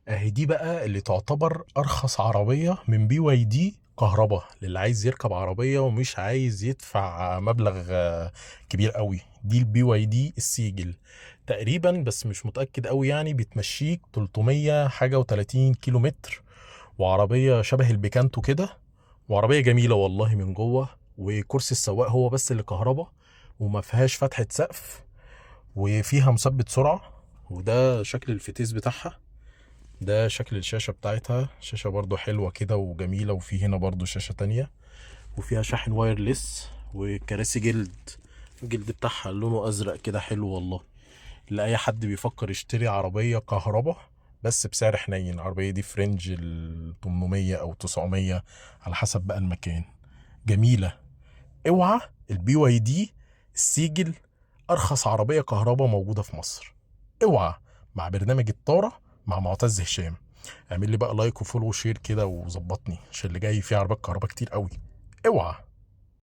اهي دي بقى اللي تعتبر ارخص عربية من بي واي دي كهرباء، للي عايز يركب عربية ومش عايز يدفع مبلغ كبير قوي. دي البي واي دي السيجل تقريبا، بس مش متأكد قوي، يعني بتمشيك 300 حاجة و30 كيلو متر. وعربية شبه البيكانتو كده، وعربية جميلة والله من جوه. وكرسي السواق هو بس اللي كهرباء، وما فيهاش فتحة سقف، وفيها مثبت سرعة. وده شكل الفتيس بتاعها. ده شكل الشاشة بتاعتها، شاشة برضو حلوة كده وجميلة. وفي هنا برضو شاشة تانية، وفيها شاحن وايرلس، وكراسي جلد. الجلد بتاعها لونه أزرق كده حلو والله. لأي حد بيفكر يشتري عربية كهرباء بس بسعر حنين. العربية دي فرنج 800 أو 900 على حسب بقى المكان. جميلة. اوعى البي واي دي السيجل أرخص عربية كهرباء موجودة في مصر. اوعى. مع برنامج الطارة مع معتز هشام. اعمل لي بقى لايك وفولو وشير كده وظبطني، عشان اللي جاي فيه عربيات كهرباء كتير قوي. اوعى.